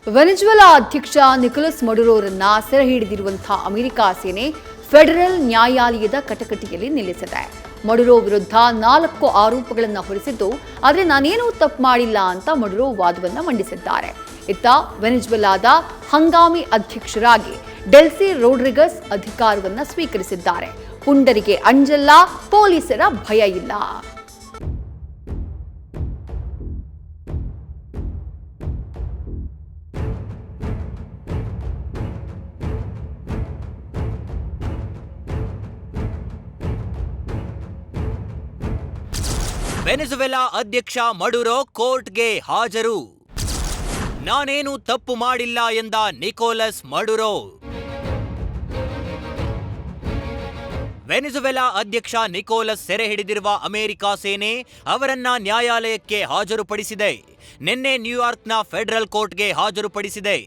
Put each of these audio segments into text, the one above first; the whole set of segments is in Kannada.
ವೆನೆಜುವೆಲಾ ಅಧ್ಯಕ್ಷ ನಿಕೋಲಸ್ ಮಡುರೋರನ್ನ ಸೆರೆ ಹಿಡಿದಿರುವಂತಹ ಅಮೆರಿಕ ಸೇನೆ ಫೆಡರಲ್ ನ್ಯಾಯಾಲಯದ ಕಟಕಟಿಯಲ್ಲಿ ನಿಲ್ಲಿಸಿದೆ. ಮಡುರೋ ವಿರುದ್ಧ 4 ಆರೋಪಗಳನ್ನು ಹೊರಿಸಿದ್ದು, ಆದರೆ ನಾನೇನೂ ತಪ್ಪು ಮಾಡಿಲ್ಲ ಅಂತ ಮಡುರೋ ವಾದವನ್ನ ಮಂಡಿಸಿದ್ದಾರೆ. ಇತ್ತ ವೆನೆಜುವೆಲಾದ ಹಂಗಾಮಿ ಅಧ್ಯಕ್ಷರಾಗಿ ಡೆಲ್ಸಿ ರೋಡ್ರಿಗಸ್ ಅಧಿಕಾರವನ್ನ ಸ್ವೀಕರಿಸಿದ್ದಾರೆ. ಪುಂಡರಿಗೆ ಅಂಜಲ್ಲ, ಪೊಲೀಸರ ಭಯ ಇಲ್ಲ. ವೆನೆಜುವೆಲಾ ಅಧ್ಯಕ್ಷ ಮಡುರೋ ಕೋರ್ಟ್ಗೆ ಹಾಜರು. ನಾನೇನು ತಪ್ಪು ಮಾಡಿಲ್ಲ ಎಂದ ನಿಕೋಲಸ್ ಮಡುರೋ. ವೆನೆಜುವೆಲಾ ಅಧ್ಯಕ್ಷ ನಿಕೋಲಸ್ ಸೆರೆ ಹಿಡಿದಿರುವ ಅಮೆರಿಕ ಸೇನೆ ಅವರನ್ನ ನ್ಯಾಯಾಲಯಕ್ಕೆ ಹಾಜರುಪಡಿಸಿದೆ. ನಿನ್ನೆ ನ್ಯೂಯಾರ್ಕ್ನ ಫೆಡರಲ್ ಕೋರ್ಟ್ಗೆ ಹಾಜರುಪಡಿಸಿದೆ.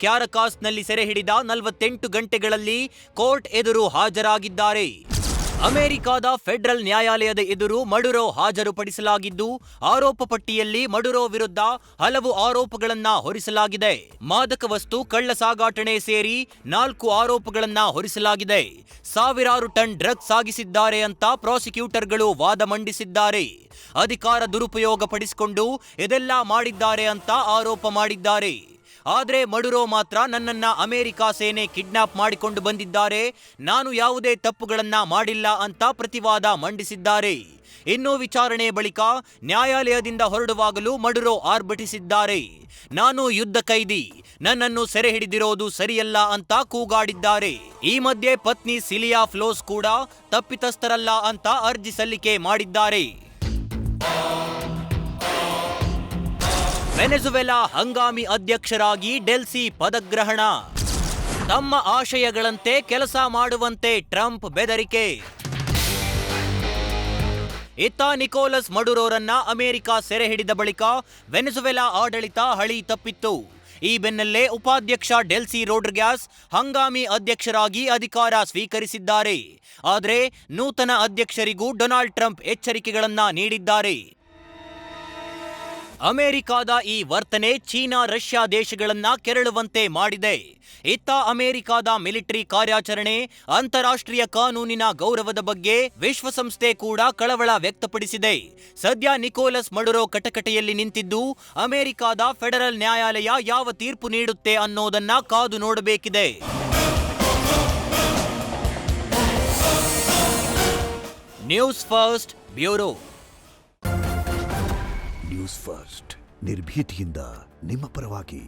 ಕ್ಯಾರಕಾಸ್ನಲ್ಲಿ ಸೆರೆ ಹಿಡಿದ 48 ಗಂಟೆಗಳಲ್ಲಿ ಕೋರ್ಟ್ ಎದುರು ಹಾಜರಾಗಿದ್ದಾರೆ. ಅಮೆರಿಕದ ಫೆಡರಲ್ ನ್ಯಾಯಾಲಯದ ಎದುರು ಮಡುರೋ ಹಾಜರುಪಡಿಸಲಾಗಿದ್ದು, ಆರೋಪ ಪಟ್ಟಿಯಲ್ಲಿ ಮಡುರೋ ವಿರುದ್ಧ ಹಲವು ಆರೋಪಗಳನ್ನ ಹೊರಿಸಲಾಗಿದೆ. ಮಾದಕ ವಸ್ತು ಕಳ್ಳ ಸಾಗಾಟಣೆ ಸೇರಿ 4 ಆರೋಪಗಳನ್ನ ಹೊರಿಸಲಾಗಿದೆ. ಸಾವಿರಾರು ಟನ್ ಡ್ರಗ್ಸ್ ಸಾಗಿಸಿದ್ದಾರೆ ಅಂತ ಪ್ರಾಸಿಕ್ಯೂಟರ್ಗಳು ವಾದ ಮಂಡಿಸಿದ್ದಾರೆ. ಅಧಿಕಾರ ದುರುಪಯೋಗ ಪಡಿಸಿಕೊಂಡು ಇದೆಲ್ಲ ಮಾಡಿದ್ದಾರೆ ಅಂತ ಆರೋಪ ಮಾಡಿದ್ದಾರೆ. ಆದರೆ ಮಡುರೋ ಮಾತ್ರ ನನ್ನನ್ನ ಅಮೆರಿಕ ಸೇನೆ ಕಿಡ್ನಾಪ್ ಮಾಡಿಕೊಂಡು ಬಂದಿದ್ದಾರೆ, ನಾನು ಯಾವುದೇ ತಪ್ಪುಗಳನ್ನ ಮಾಡಿಲ್ಲ ಅಂತ ಪ್ರತಿವಾದ ಮಂಡಿಸಿದ್ದಾರೆ. ಇನ್ನು ವಿಚಾರಣೆ ಬಳಿಕ ನ್ಯಾಯಾಲಯದಿಂದ ಹೊರಡುವಾಗಲೂ ಮಡುರೋ ಆರ್ಭಟಿಸಿದ್ದಾರೆ. ನಾನು ಯುದ್ಧ ಕೈದಿ, ನನ್ನನ್ನು ಸೆರೆ ಹಿಡಿದಿರೋದು ಸರಿಯಲ್ಲ ಅಂತ ಕೂಗಾಡಿದ್ದಾರೆ. ಈ ಮಧ್ಯೆ ಪತ್ನಿ ಸಿಲಿಯಾ ಫ್ಲೋಸ್ ಕೂಡ ತಪ್ಪಿತಸ್ಥರಲ್ಲ ಅಂತ ಅರ್ಜಿ ಸಲ್ಲಿಕೆ ಮಾಡಿದ್ದಾರೆ. ವೆನೆಜುವೆಲಾ ಹಂಗಾಮಿ ಅಧ್ಯಕ್ಷರಾಗಿ ಡೆಲ್ಸಿ ಪದಗ್ರಹಣ. ತಮ್ಮ ಆಶಯಗಳಂತೆ ಕೆಲಸ ಮಾಡುವಂತೆ ಟ್ರಂಪ್ ಬೆದರಿಕೆ. ಇತ್ತ ನಿಕೋಲಸ್ ಮಡುರೋರನ್ನ ಅಮೆರಿಕ ಸೆರೆ ಹಿಡಿದ ಬಳಿಕ ವೆನೆಜುವೆಲಾ ಆಡಳಿತ ಹಳಿ ತಪ್ಪಿತ್ತು. ಈ ಬೆನ್ನಲ್ಲೇ ಉಪಾಧ್ಯಕ್ಷ ಡೆಲ್ಸಿ ರೋಡ್ರಿಗ್ಯಾಸ್ ಹಂಗಾಮಿ ಅಧ್ಯಕ್ಷರಾಗಿ ಅಧಿಕಾರ ಸ್ವೀಕರಿಸಿದ್ದಾರೆ. ಆದರೆ ನೂತನ ಅಧ್ಯಕ್ಷರಿಗೂ ಡೊನಾಲ್ಡ್ ಟ್ರಂಪ್ ಎಚ್ಚರಿಕೆಗಳನ್ನ ನೀಡಿದ್ದಾರೆ. ಅಮೆರಿಕದ ಈ ವರ್ತನೆ ಚೀನಾ, ರಷ್ಯಾ ದೇಶಗಳನ್ನ ಕೆರಳುವಂತೆ ಮಾಡಿದೆ. ಇತ್ತ ಅಮೆರಿಕದ ಮಿಲಿಟರಿ ಕಾರ್ಯಾಚರಣೆ, ಅಂತಾರಾಷ್ಟ್ರೀಯ ಕಾನೂನಿನ ಗೌರವದ ಬಗ್ಗೆ ವಿಶ್ವಸಂಸ್ಥೆ ಕೂಡ ಕಳವಳ ವ್ಯಕ್ತಪಡಿಸಿದೆ. ಸದ್ಯ ನಿಕೋಲಸ್ ಮಡುರೋ ಕಟಕಟೆಯಲ್ಲಿ ನಿಂತಿದ್ದು, ಅಮೆರಿಕದ ಫೆಡರಲ್ ನ್ಯಾಯಾಲಯ ಯಾವ ತೀರ್ಪು ನೀಡುತ್ತೆ ಅನ್ನೋದನ್ನ ಕಾದು ನೋಡಬೇಕಿದೆ. News first bureau. News first ನಿರ್ಭೀತಿಯಿಂದ ನಿಮ್ಮ ಪರವಾಗಿ.